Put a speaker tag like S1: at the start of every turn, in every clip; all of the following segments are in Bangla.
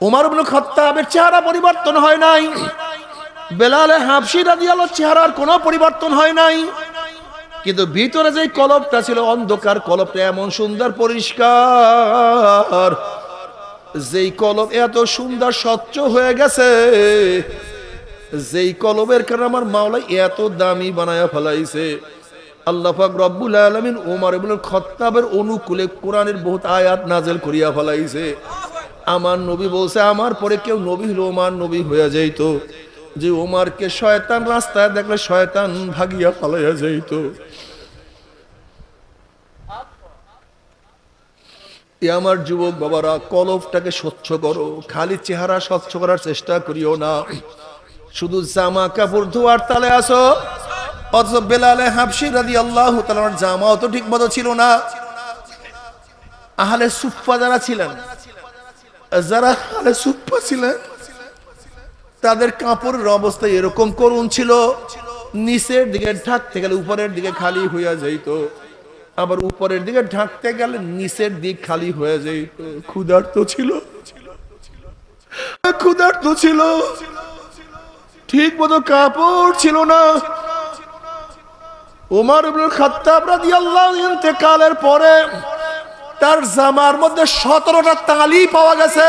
S1: ওমর ইবনে খাত্তাবের চেহারা পরিবর্তন হয় নাই, বেলাল হাবশী রাদিয়াল্লাহু চেহারার কোনো পরিবর্তন হয় নাই, কিন্তু ভিতরে যে কলবটা ছিল অন্ধকার কলবটা এমন সুন্দর পরিষ্কার, যেই কলব এত সুন্দর স্বচ্ছ হয়ে গেছে, যেই কলবের কারণে আমার মাওলা এত দামি বানায়া ফেলাইছে। আল্লাহ পাক রব্বুল আলামিন ওমর ইবনে খাত্তাবের অনুকূলে কোরআনের বহুত আয়াত নাযিল করিয়া ফেলাইছে। আমার নবী বলছে আমার পরে কেউ নবী হলো ওমর নবী হয়ে যাইত, যে ওমরকে শয়তান রাস্তায় দেখলে শয়তান ভাগিয়া পালাইয়া যাইত। আমার যুবক বাবারা, কলবটাকে স্বচ্ছ করো, খালি চেহারা স্বচ্ছ করার চেষ্টা করিও না। শুধু জামা কাপড় ধোয়ার তালে আসো, অথচ বেলাল হাবশী রাদিয়াল্লাহু তাআলার জামাও তো ঠিক মতো ছিল না। আহলে সুফফা যারা ছিলেন, যারা আহলে সুফফা ছিলেন, তাদের কাপড়ের অবস্থা এরকম করুণ ছিল, নিচের দিকে ঢাকতে গেলে উপরের দিকে খালি হইয়া যাইত, আবার উপরের দিকে ঢাকতে গেলে নিচের দিক খালি হয়ে যাইত। ক্ষুধার্ত ছিল, ক্ষুধার্ত ছিল, ঠিক মতো কাপড় ছিল না। ওমর ইবনে খাত্তাব রাদিয়াল্লাহু ইন্তেকালের পরে তার জামার মধ্যে 17টা তালি পাওয়া গেছে।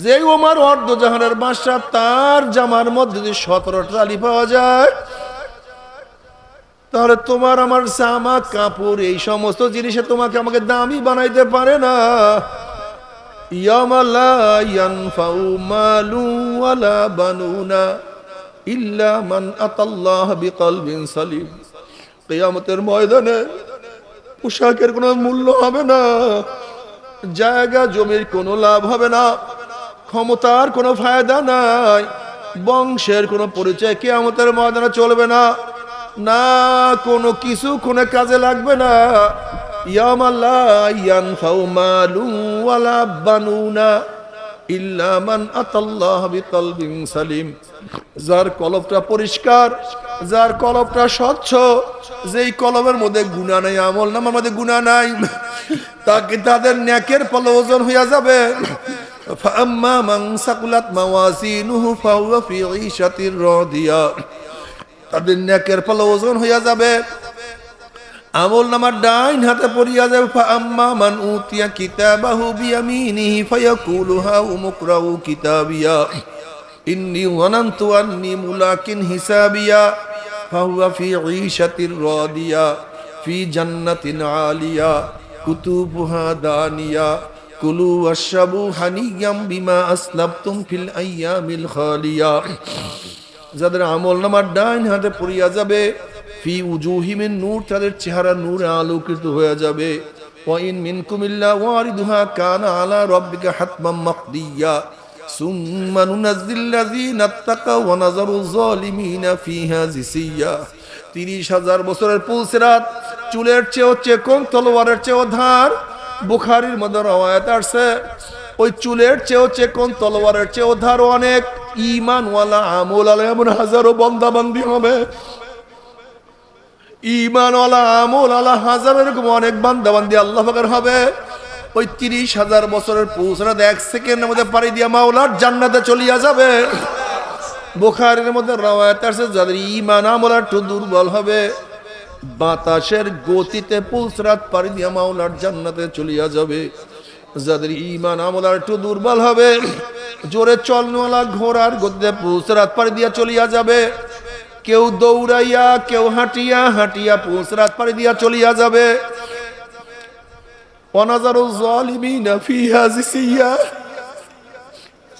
S1: যে ওমর অর্ধজাহানের বাদশা, তার জামার মধ্যে যদি 17টা তালি পাওয়া যায়, তাহলে তোমার আমার জামা কাপড় এই সমস্ত জিনিসে তোমাকে আমাকে দামি বানাইতে পারে না। ইয়াওমা লা ইয়ানফাউ মালু ওয়ালা বানুনা ইল্লা মান আতাল্লাহ বিকলবিন সালিম। কিয়ামতের ময়দানে পোশাকের কোনো মূল্য হবে না, জায়গা জমির কোনো লাভ হবে না, ক্ষমতার কোনো ফায়দা নাই, বংশের কোনো পরিচয় কিয়ামতের ময়দানে চলবে না, না কোনো কিছু কোনো কাজে লাগবে না। ইয়াওমা লা ইয়ানফাউ মালু ওয়ালা বানুনা ইল্লা মান আতাল্লাহ বিকলবিন সালিম। যার কলবটা পরিষ্কার, যার কলবটা স্বচ্ছ, যেই কলবের মধ্যে গুনাহ নাই, আমল নামার মধ্যে গুনাহ নাই, তাকে তাদের নেকের পাল্লা ওজন হইয়া যাবে। ফাআম্মা মান সাকুলাত মাওয়াজিনুহু ফাহুয়া ফি ঈশাতির রাদিয়া। তাদের নেকের পাল্লা ওজন হইয়া যাবে, আমল নামার ডাইন হাতে পড়িয়া যাবে। ফাআম্মা মান উতিয়া কিতাবাহু বিয়ামিনিহি ফায়াকুলু হাউ মুকরাউ কিতাবিয়া ইন্নী যানানতু আন্নী মুলাকিন হিসাবিয়া ফাহুয়া ফি ঈশাতির রাদিয়া ফি জান্নাতিন আলিয়া কুতুবুহা দানিয়া কুলু ওয়াশরাবু হানিয়াম বিমা আসলাফতুম ফিল আইয়ামিল খালিয়া। যাদের আমল নামার ডাইন হাতে পড়িয়া যাবে, ফি উজুহিমিন নূর, তাদের চেহারা নূরে আলোকিত হয়ে যাবে। ওয়া ইন মিনকুম ইল্লা ওয়ারিদুহা কানা আলা রাব্বিকা হাতমান মাকদিয়া সুম্মা নুনাজ্জিল্লাযীনা তাকাউ ওয়া নাযারু যালিমিনা ফিহা জিসিয়া। 30,000 বছরের পুলসিরাত, চুলের চেয়েও চিকন, তলোয়ারের চেয়েও ধার। বুখারীর মধ্যে রওয়ায়াত আছে, ওই চুলের চেয়েও চিকন, তলোয়ারের চেয়েও ধার অনেক ঈমানওয়ালা আমলওয়ালা এমন হাজারো বান্দাবান্দি হবে। ঈমানওয়ালা আমলওয়ালা হাজারো এরকম অনেক বান্দাবান্দি আল্লাহ পাকের হবে। ওই 30,000 বছরের পুলসিরাত 1 সেকেন্ডের মধ্যে পাড়ি দিয়া মাওলার জান্নাতে চলিয়া যাবে। বুখারীর মধ্যে রওয়ায়াত আছে, যাদের ঈমান আমল একটু দুর্বল হবে, বাতাসের গতিতে পুলসিরাত পাড়ি দিয়া মাওলার জান্নাতে চলিয়া যাবে। যাদের ঈমান আমল একটু দুর্বল হবে, জোরে চলনওয়ালা ঘোড়ার গতিতে পুলসিরাত পাড়ি দিয়া চলিয়া যাবে। কেউ দৌড়াইয়া, কেউ হাঁটিয়া হাঁটিয়া পুলসিরাত পাড়ি দিয়া চলিয়া যাবে। ওয়ানাজারু যালিমিনা ফিহা জিসিয়া,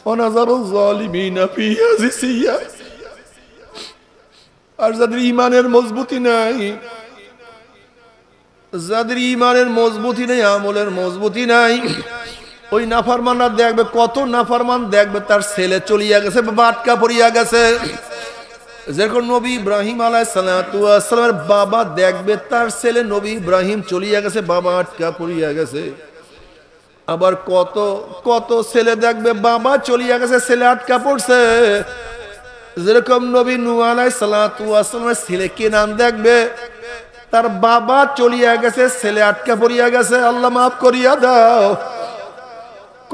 S1: ওয়ানাজারু যালিমিনা ফিহা জিসিয়া। আর যাদের ঈমানের মজবুতি নাই, যাদের ঈমানের মজবুতি নেই, আমলের মজবুতি নাই, ওই নাফরমানরা দেখবে, কত নাফরমান দেখবে তার ছেলে চলিয়া গেছে, বাবা আটকা পড়িয়া গেছে। যেরকম নবী ইব্রাহিম আলাইহিস সালাতু ওয়াস সালামের বাবা দেখবে তার ছেলে নবী ইব্রাহিম চলিয়া গেছে, বাবা আটকা পড়িয়া গেছে। আবার কত কত ছেলে দেখবে বাবা চলিয়া গেছে, ছেলে আটকা পড়ছে। যেরকম নবী নূহ আলাইহিস সালাতু ওয়াস সালামের ছেলে কেনান দেখবে, তার বাবা চলিয়া গেছে, ছেলে আটকা পড়িয়া গেছে, আল্লাহ মাফ করিয়া দাও।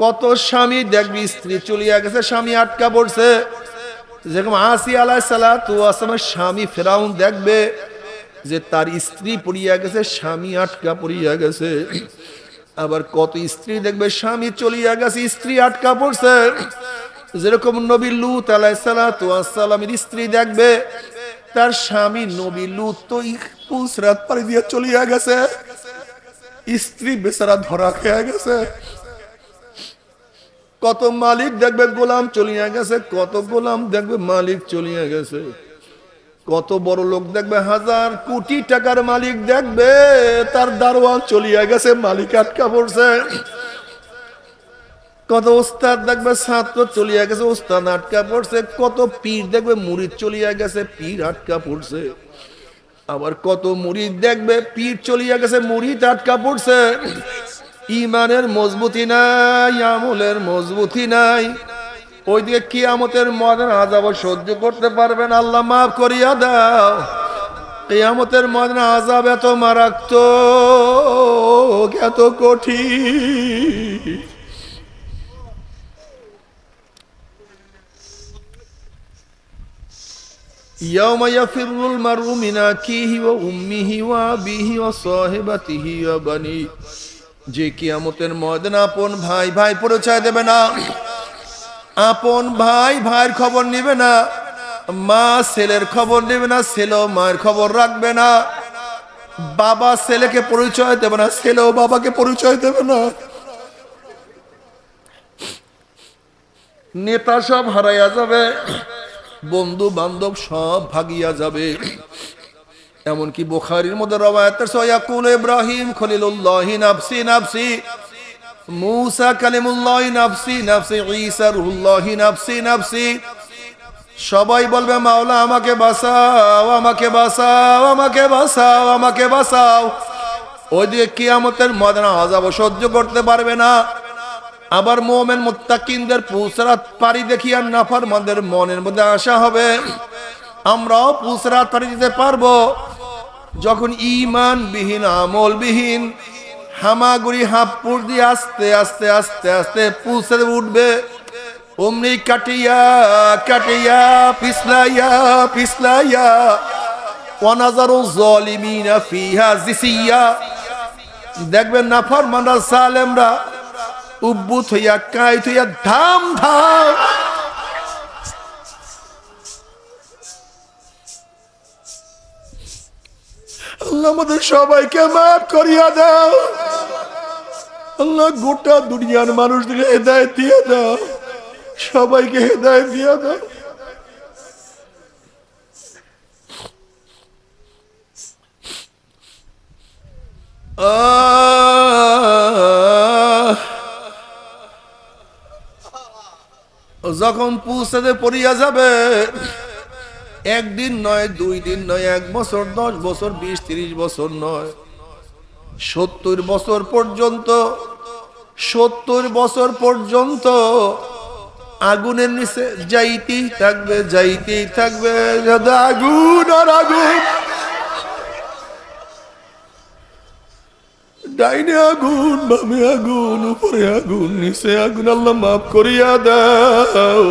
S1: কত স্বামী দেখবি স্ত্রী চলিয়া গেছে, স্বামী আটকা পড়ছে। যেরকম আসিয়া আলাইহিস সালাতু ওয়াস সালামের স্বামী ফিরাউন দেখবে যে তার স্ত্রী পড়িয়া গেছে, স্বামী আটকা পড়িয়া গেছে। আবার কত স্ত্রী দেখবে স্বামী চলিয়া গেছে, স্ত্রী আটকা পড়ছে। যেরকম নবী লূত আলাইহিস সালাতু ওয়াস সালামের স্ত্রী দেখবে তার স্বামী নবী লূত তো পুসরাত পাড়ি দিয়ে চলিয়া গেছে, স্ত্রী বেচারা ধরা খেয়ে গেছে। কত মালিক দেখবে গোলাম চলিয়া গেছে, কত গোলাম দেখবে মালিক চলিয়া গেছে। কত বড় লোক দেখবে হাজার কোটি টাকার মালিক দেখবে তার দারোয়ান চলিয়া গেছে, মালিক আটকা পড়ছে। কত ওস্তাদ দেখবে ছাত্র চলিয়া গেছে, ওস্তাদ আটকা পড়ছে। কত পীর দেখবে মুরিদ চলিয়া গেছে, পীর আটকা পড়ছে। আবার কত মুরিদ দেখবে পীর চলিয়া গেছে, মুরিদ আটকা পড়ছে। ইমানের মজবুতি নাই, আমলের মজবুতি নাই। ওইদিকে কিয়ামতের ময়দান আযাব সহ্য করতে পারবেন, আল্লাহ মাফ করিয়া দাও। কিয়ামতের ময়দান আযাব এত মারাত্মক, এত কঠিন। ইয়াউমা ইয়াফিরুল মারউ মিন আখিহি ওয়া উম্মিহি ওয়া আবিহি ওয়া সাহিবাতিহি ওয়া বানি। যে কিয়ামতের ময়দানে আপন ভাই ভাই পরিচয় দেবে না, আপন ভাই ভাইয়ের খবর নেবে না, মা ছেলের খবর নেবে না, ছেলেও মায়ের খবর রাখবে না, বাবা ছেলেকে পরিচয় দেবে না, ছেলেও বাবাকে পরিচয় দেবে না। নেতা সব হারাইয়া যাবে, বন্ধু বান্ধব সব ভাগিয়া যাবে। এমনকি বুখারীর মধ্যে রওয়ায়াত আছে, ইয়াকুল ইব্রাহিম খলিলুল্লাহি নাফসি নাফসি, মুসা কালিমুল্লাহি নাফসি নাফসি, ঈসা রুহুল্লাহি নাফসি নাফসি। সবাই বলবে মাওলা আমাকে বাঁচাও, আমাকে বাঁচাও, আমাকে বাঁচাও, আমাকে বাঁচাও। ওইদিকে কিয়ামতের ময়দানে আযাব সহ্য করতে পারবে না। আবার মুমিন মুত্তাকিনদের পুসরাত পারি দেখিয়া নাফরমানদের মনের মধ্যে আশা হবে আমরাও পুসরাত পারি দিতে পারবো। যখন ঈমান বিহীন আমল বিহীন হামাগুড়ি হাঁপুর দিয়ে আস্তে আস্তে আস্তে আস্তে পুসরে উঠবে, অমনি কাটিয়া কাটিয়া পিছলাইয়া পিছলাইয়া ওয়ানাজারু যালিমিনা ফিহা জিসিয়া। দেখবেন নাফরমানরা সালেমরা উব্বুত হইয়া কাইত হইয়া ধাম ধাম। আল্লাহ আমাদের সবাইকে মাফ করিয়া দাও। আল্লাহ গোটা দুনিয়ার মানুষদের হেদায়েত দিয়ে দাও, সবাইকে হেদায়েত দিয়ে দাও। যখন পুষতে পড়িয়া যাবে, একদিন নয়, 2 দিন নয়, 1 বছর, 10 বছর, 20-30 বছর নয়, 70 বছর পর্যন্ত, 70 বছর পর্যন্ত আগুনের নিচে যাইতেই থাকবে, যাইতেই থাকবে, আগুন আর আগুন, ডাইনে আগুন, বামে আগুন, উপরে আগুন, নিচে আগুন। আল্লাহ মাফ করিয়া দাও।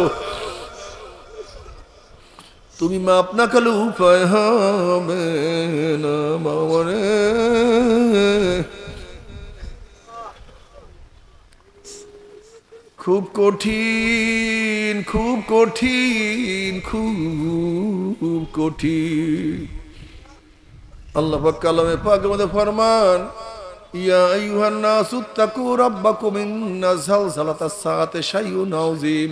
S1: তুমি মাপ না করলে উপায় হবে না বাবারে। খুব কঠিন, খুব কঠিন, খুব কঠিন। আল্লাহ পাক কালামে পাকের মধ্যে ফরমান, ইয়া আইয়ুহান নাসু তাকু রাব্বাকুম ইন্না যালজালাতাস সাআতি শাইউন আযীম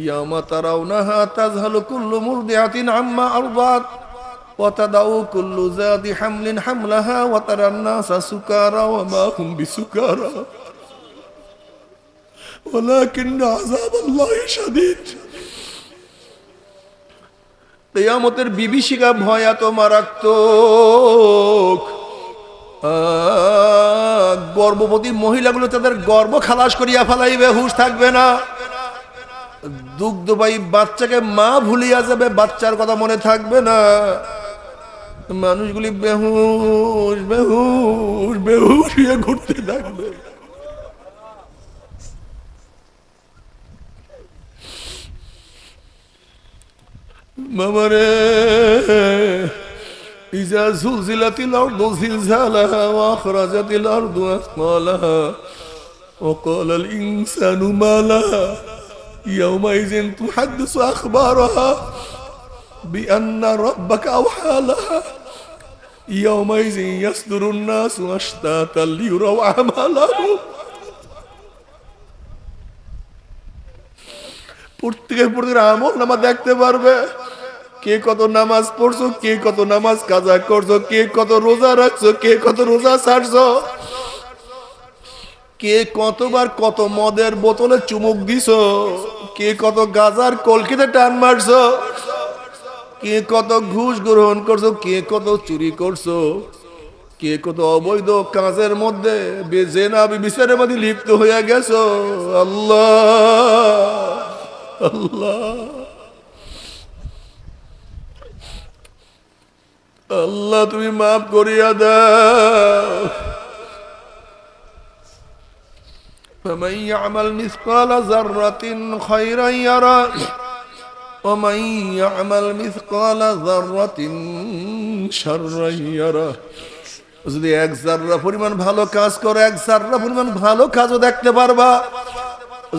S1: ইয়াওমা তারাউনাহা তাযহালু কুল্লু মুরদিআতিন আম্মা আরদাত ওয়া তাদাউ কুল্লু যাতি হামলিন হামলাহা ওয়া তারান নাসা সুকারা ওয়া মা হুম বিসুকারা ওয়ালাকিন্না আযাবাল্লাহি শাদীদ। কিয়ামতের বিভীষিকা ভয় এত মারাত্মক, গর্ভবতী মহিলাগুলো তাদের গর্ভ খালাস করিয়া ফেলাইবে, হুঁশ থাকবে না। দুগ্ধবাহী বাচ্চাকে মা ভুলিয়া যাবে, বাচ্চার কথা মনে থাকবে না। মানুষগুলি বেহুশ বেহুশ বেহুশ হয়ে ঘুরতে থাকবে। মামারে ইজা জুলজিলাতিল আরদু জিলজালাহা ওয়া আখরাজাতিল আরদু আসকালাহা ওয়া ক্বালাল ইনসানু মা লাহা ইয়াওমাইযিন তুহাদ্দিসু আখবারাহা বিআন্না রাব্বাকা আওহা লাহা ইয়াওমাইযিন ইয়াসদুরুন নাসু আশতাতান লিইউরাউ আমালাহুম। প্রত্যেকের আমল নামা দেখতে পারবে, কে কত নামাজ পড়ছো, কে কত নামাজ কাজা করছো, কে কত রোজা রাখছো, কে কত রোজা ছাড়ছো, কে কতবার কত মদের বোতলে চুমুক দিছো, কে কত গাজার কলকিতে টান মারছো, কে কত ঘুষ গ্রহণ করছো, কে কত চুরি করছো, কে কত অবৈধ কাজের মধ্যে জেনা বিচারের মধ্যে লিপ্ত হয়ে গেছো। আল্লাহ আল্লাহ আল্লাহ তুমি মাফ করিয়া দাও। فمن يعمل مثقال ذرة خيرا يره ومن يعمل مثقال ذرة شرا يره। যদি এক জাররা পরিমাণ ভালো কাজ করো, এক জাররা পরিমাণ ভালো কাজও দেখতে পারবা।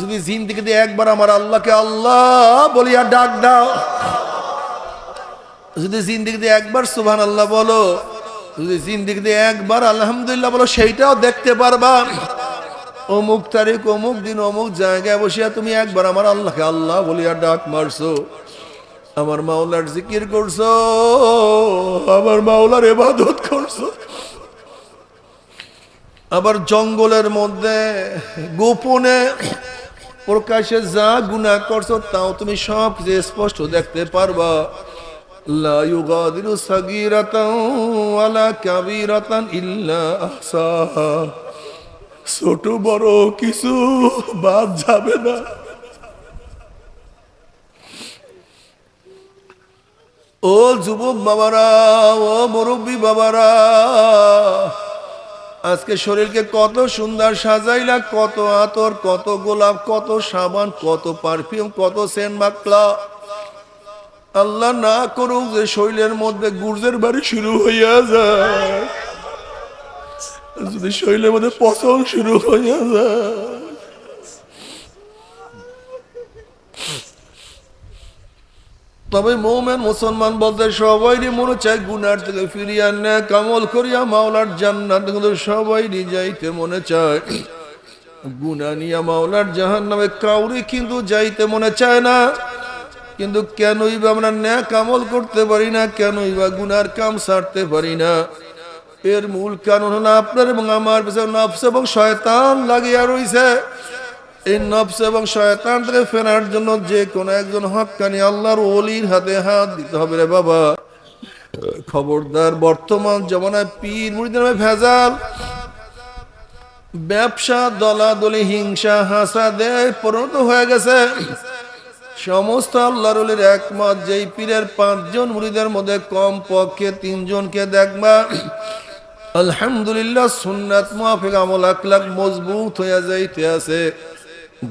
S1: যদি জিন্দেগিতে একবার আমার আল্লাহকে আল্লাহ বলিয়া ডাক দাও, যদি জিন্দেগিতে একবার সুবহানাল্লাহ বলো, যদি জিন্দেগিতে একবার আলহামদুলিল্লাহ বলো, সেইটাও দেখতে পারবা। অমুক তারিখ অমুক দিন অমুক জায়গায় বসিয়া তুমি একবার আমার আল্লাহকে আল্লাহ বলিয়া ডাক মারছো, আমার মাওলার জিকির করছো, আমার মাওলার ইবাদত করছো। আবার জঙ্গলের মধ্যে গোপনে প্রকাশে যা গুনাহ করছো তাও তুমি সব যে স্পষ্ট দেখতে পারবা। লা ইউগাদিরু সাগীরাতান ওয়ালা কাবীরাতান ইল্লা আহসাহা। ছোট বড় কিছু বাদ যাবে না। ও যুবক বাবারা, ও মুরব্বী বাবারা, আজকে শরীরকে কত সুন্দর সাজাইলা, কত আতর, কত গোলাপ, কত সাবান, কত পারফিউম, কত সেন্ট মাখলা। আল্লাহ না করুক যে শরীরের মধ্যে গুর্জের বাড়ি শুরু হইয়া যায়, যদি শরীরের মধ্যে পচন শুরু হইয়া যায়। তবে মুমিন মুসলমান বলতে সবাইরই মনে চায় গুনার থেকে ফিরিয়া নেক আমল করিয়া মাওলার জান্নাত, কিন্তু সবাইরই যাইতে মনে চায়। গুনাহ নিয়া মাওলার জাহান্নামে কাউরি কিন্তু যাইতে মনে চায় না। কিন্তু কেনই বা আমরা নেক আমল করতে পারি না, কেনই বা গুনার কাম ছাড়তে পারি না? এর মূল কারণ হলো আপনার এবং আমার পিছনে নফস এবং শয়তান লাগিয়া রইছে। এই নফস এবং শয়তান থেকে ফেরার জন্য যে কোনো একজন হক্কানি আল্লাহর ওলির হাতে হাত দিতে হবে রে বাবা। খবরদার, বর্তমান জমানায় পীর মুরিদের নামে ভেজাল, ব্যবসা, দলাদলি, হিংসা, হাসাদে পরিণত হয়ে গেছে। সমস্ত আল্লাহর ওলির একমত, যেই পীরের 5 জন মুরিদের মধ্যে কম পক্ষে 3 জনকে দেখবা আলহামদুলিল্লাহ সুন্নাত মুআফিক আমল আখলাক মজবুত হইয়া যাইতে আছে,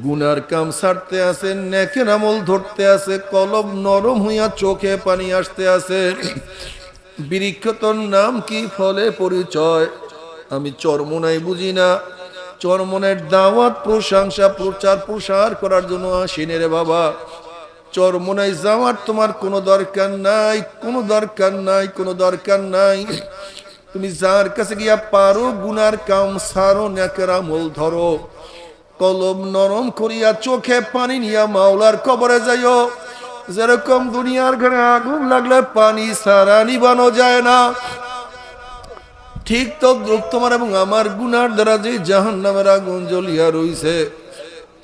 S1: গুনার কাম ছাড়তে আছে, নেকের আমল ধরতে আছে, কলব নরম হইয়া চোখে পানি আসতে আছে। বৃক্ষ তোর নাম কি, ফলে পরিচয়? আমি চরমোনাই বুঝি না, চরমনের দাওয়াত, প্রশংসা, প্রচার প্রসার করার জন্য আসিনি রে বাবা। চরমোনাই যাওয়ার তোমার কোনো দরকার নাই, কোনো দরকার নাই, কোনো দরকার নাই। তুমি যার কাছে গিয়া পারো গুনার কাম সারো, নেকের আমল ধরো, কলব নরম করিয়া চোখে পানি নিয়া মাওলার কবরে যাইও। যেরকম দুনিয়ার ঘরে আগুন লাগলে পানি সারা নিবানো যায় না, ঠিক তো তোমার এবং আমার গুনার দ্বারা যে জাহান্নামের আগুন জ্বলিয়া রইছে,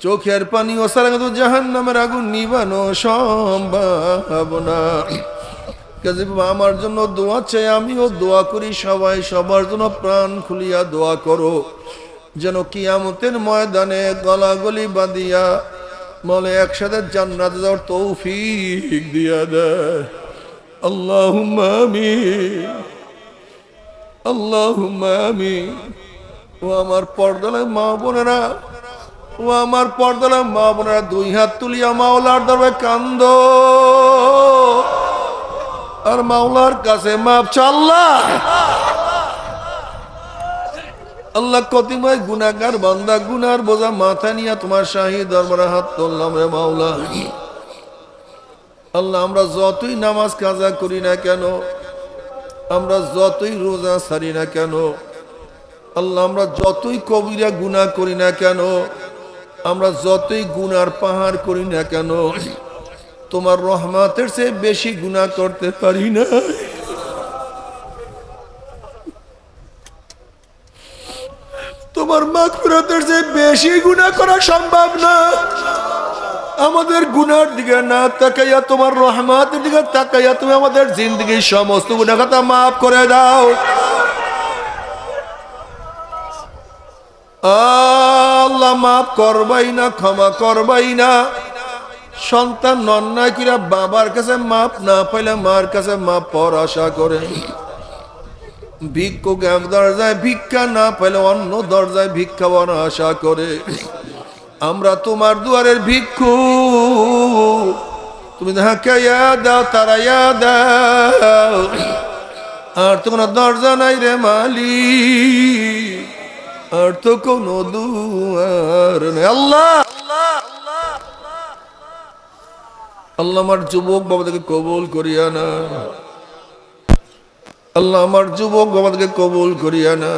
S1: চোখের পানি ও সারা কিন্তু জাহান্নামের আগুন নিবানো সম্ভব না। আমার জন্য দোয়া চাই, আমিও দোয়া করি, সবাই সবার জন্য প্রাণ খুলিয়া দোয়া করো, যেন কিয়ামতের ময়দানে গলাগলি বাঁধিয়া বলে একসাথে জান্নাতে যাওয়ার তৌফিক দিয়া দেয়। আল্লাহুম্মা আমিন, আল্লাহুম্মা আমিন। ও আমার পর্দার মা বোনেরা, ও আমার পর্দার মা বোনেরা, 2 হাত তুলিয়া মাওলার দরবারে কান্দো। আর মাওলার কাছে মাপ চাল্লাহ। আল্লাহ কতিময় গুনাহগার বান্দা গুনার বোঝা মাথা নিয়ে তোমার শাহী দরবারে হাত তুললাম রে মাওলা। আল্লাহ আমরা যতই নামাজ কাজা করি না কেন, আমরা যতই রোজা ছাড়ি না কেন, আল্লাহ আমরা যতই কবিরা গুনাহ করি না কেন, আমরা যতই গুনার পাহাড় করি না কেন, তোমার রহমতের চেয়ে বেশি গুনাহ করতে পারি না। তোমার মাগফিরাতের চেয়ে বেশি গুনাহ করা সম্ভব না। আমাদের গুনার দিকে না তাকাইয়া তোমার রহমতের দিকে তাকাইয়া তুমি আমাদের জিন্দগির সমস্ত গুনাহ খাতা মাফ করে দাও। আল্লাহ মাফ করবাই না, ক্ষমা করবাই না। সন্তান অন্যায় কিরা বাবার কাছে মাপ না পাইলে মার কাছে মাপ পাওয়ার আশা করে, ভিক্ষুক এক দরজায় ভিক্ষা না পাইলে অন্য দরজায় ভিক্ষা পাওয়ার আশা করে। আমরা তোমার দুয়ারের ভিক্ষু, তুমি ধাক্কাইয়া দাও, তারাইয়া দাও। আর তো কোনো দরজা নাই রে মালিক, আর তো কোনো দুয়ার নেই। আল্লাহ আল্লাহ আমার যুবক বাবাদেরকে কবুল করিয়া না। আল্লাহ আমার যুবক বাবাদেরকে কবুল করিয়া না।